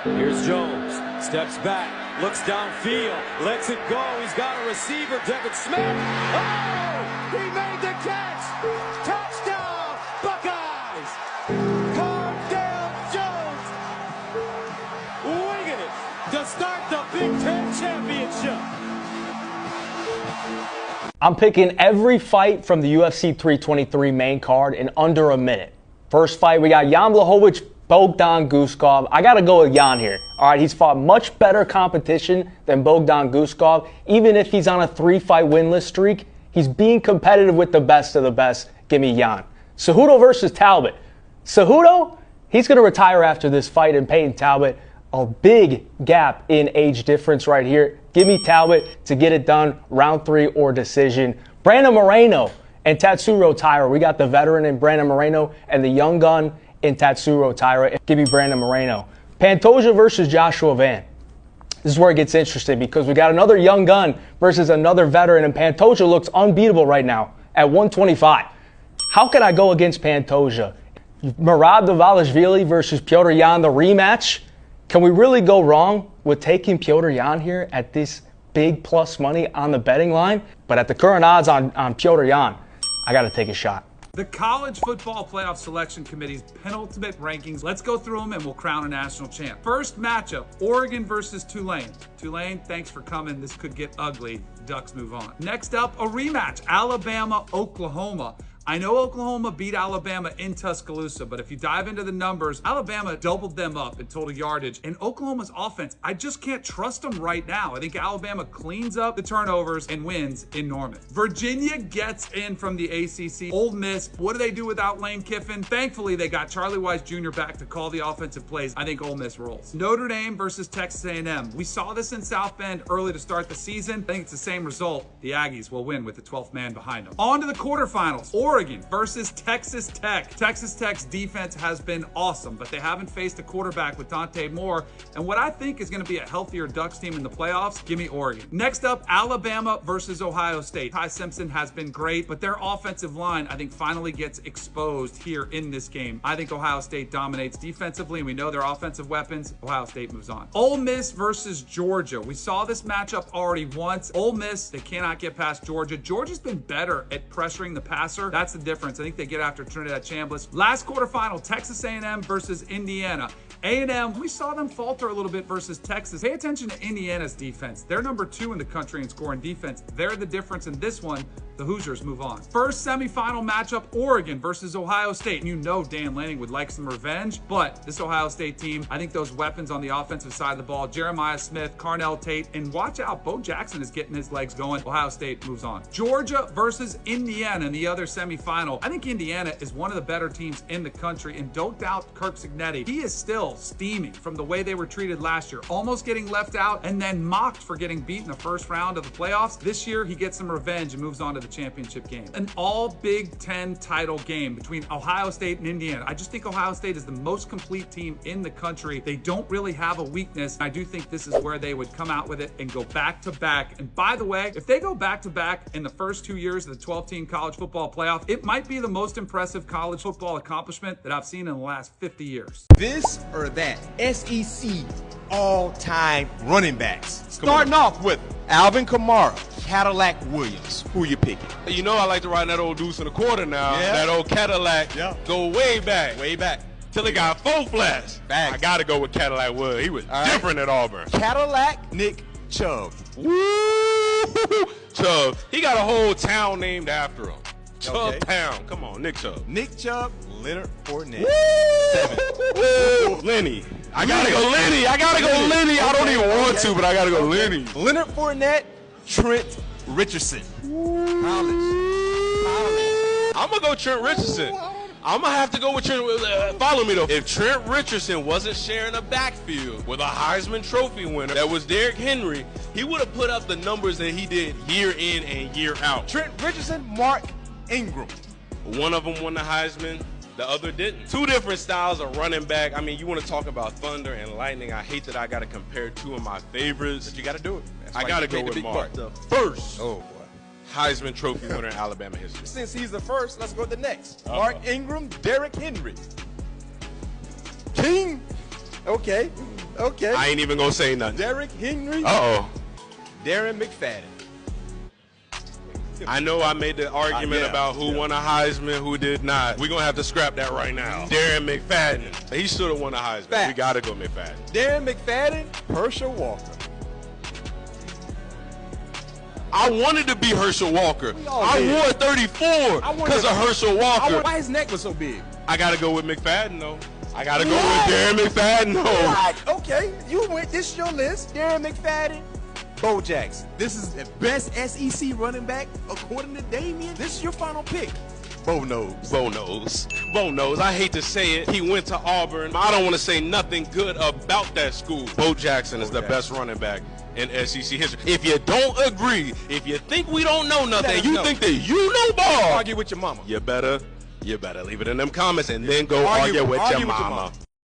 Here's Jones, steps back, looks downfield, lets it go. He's got a receiver, Devin Smith. Oh, he made the catch. Touchdown, Buckeyes. Cardale Jones winging it to start the Big Ten Championship. I'm picking every fight from the UFC 323 main card in under a minute. First fight, we got Jan Blachowicz, Bogdan Guskov. I got to go with Jan here. All right, he's fought much better competition than Bogdan Guskov. Even if he's on a 3-fight winless streak, he's being competitive with the best of the best. Give me Jan. Cejudo versus Talbot. Cejudo, he's going to retire after this fight, and Peyton Talbot, a big gap in age difference right here. Give me Talbot to get it done, round 3 or decision. Brandon Moreno and Tatsuro Taira. We got the veteran in Brandon Moreno and the young gun in Tatsuro Taira. Give me Brandon Moreno. Pantoja versus Joshua Van. This is where it gets interesting because we got another young gun versus another veteran, and Pantoja looks unbeatable right now at 125. How can I go against Pantoja? Merab Dvalishvili versus Petr Yan, the rematch. Can we really go wrong with taking Petr Yan here at this big plus money on the betting line? But at the current odds on Petr Yan, I got to take a shot. The College Football Playoff Selection Committee's penultimate rankings. Let's go through them and we'll crown a national champ. First matchup, Oregon versus Tulane. Tulane, thanks for coming. This could get ugly. Ducks move on. Next up, a rematch, Alabama, Oklahoma. I know Oklahoma beat Alabama in Tuscaloosa, but if you dive into the numbers, Alabama doubled them up in total yardage. And Oklahoma's offense, I just can't trust them right now. I think Alabama cleans up the turnovers and wins in Norman. Virginia gets in from the ACC. Ole Miss, what do they do without Lane Kiffin? Thankfully, they got Charlie Wise Jr. back to call the offensive plays. I think Ole Miss rolls. Notre Dame versus Texas A&M. We saw this in South Bend early to start the season. I think it's the same result. The Aggies will win with the 12th man behind them. On to the quarterfinals. Oregon versus Texas Tech. Texas Tech's defense has been awesome, but they haven't faced a quarterback with Dante Moore. And what I think is going to be a healthier Ducks team in the playoffs, give me Oregon. Next up, Alabama versus Ohio State. Ty Simpson has been great, but their offensive line, I think, finally gets exposed here in this game. I think Ohio State dominates defensively, and we know their offensive weapons. Ohio State moves on. Ole Miss versus Georgia. We saw this matchup already once. Ole Miss, they cannot get past Georgia. Georgia's been better at pressuring the passer. That's the difference. I think they get after Trinidad Chambliss. Last quarterfinal, Texas A&M versus Indiana. A&M, we saw them falter a little bit versus Texas. Pay attention to Indiana's defense. They're number 2 in the country in scoring defense. They're the difference in this one. The Hoosiers move on. First semifinal matchup, Oregon versus Ohio State. And you know Dan Lanning would like some revenge, but this Ohio State team, I think those weapons on the offensive side of the ball, Jeremiah Smith, Carnell Tate, and watch out, Bo Jackson is getting his legs going. Ohio State moves on. Georgia versus Indiana in the other semifinal. I think Indiana is one of the better teams in the country, and don't doubt Kirk Cignetti. He is still steaming from the way they were treated last year, almost getting left out and then mocked for getting beat in the first round of the playoffs. This year, he gets some revenge and moves on to the championship game. An all Big Ten title game between Ohio State and Indiana. I just think Ohio State is the most complete team in the country. They don't really have a weakness. I do think this is where they would come out with it and go back to back. And by the way, if they go back to back in the first 2 years of the 12-team college football playoff, it might be the most impressive college football accomplishment that I've seen in the last 50 years. This or that, SEC all-time running backs. Starting off with Alvin Kamara, Cadillac Williams. Who you picking? You know I like to ride that old deuce in the quarter now. Yeah. That old Cadillac. Yeah. Go way back. Way back. Till it got full flash. Facts. I got to go with Cadillac Wood. He was different at Auburn. Cadillac Nick Chubb. Woo! Chubb. He got a whole town named after him. Chubb Okay. Town. Come on, Nick Chubb. Nick Chubb, Leonard Fournette. Woo! Lenny. I got to go Lenny. I got to go Lenny. I don't even want to, but I got to go Lenny. Leonard Fournette, Trent Richardson. College. I'm going to go Trent Richardson. I'm going to have to go with Trent. Follow me, though. If Trent Richardson wasn't sharing a backfield with a Heisman Trophy winner that was Derrick Henry, he would have put up the numbers that he did year in and year out. Trent Richardson, Mark Ingram. One of them won the Heisman. The other didn't. Two different styles of running back. I mean, you want to talk about thunder and lightning. I hate that I got to compare two of my favorites. But you got to do it. I got to go with Mark. The first Heisman Trophy winner in Alabama history. Since he's the first, let's go to the next. Mark Ingram, Derrick Henry. King. Okay. Okay. I ain't even gonna say nothing. Derrick Henry. Uh-oh. Darren McFadden. I know I made the argument about who won a Heisman, who did not. We're going to have to scrap that right now. Darren McFadden. He should have won a Heisman. Fact. We got to go McFadden. Darren McFadden, Herschel Walker. I wanted to be Herschel Walker. I did. wore 34 because of Herschel Walker. Why his neck was so big? I got to go with McFadden, though. I got to go with Darren McFadden, though. What? Okay, you went. This is your list. Darren McFadden, Bo Jackson. This is the best SEC running back according to Damian. This is your final pick. Bo knows. Bo knows. Bo knows. I hate to say it. He went to Auburn. I don't want to say nothing good about that school. Bo Jackson is the best running back in SEC history. If you don't agree, if you think we don't know nothing, you think that you know ball, Argue with your mama. you better leave it in them comments and then go argue with your mama.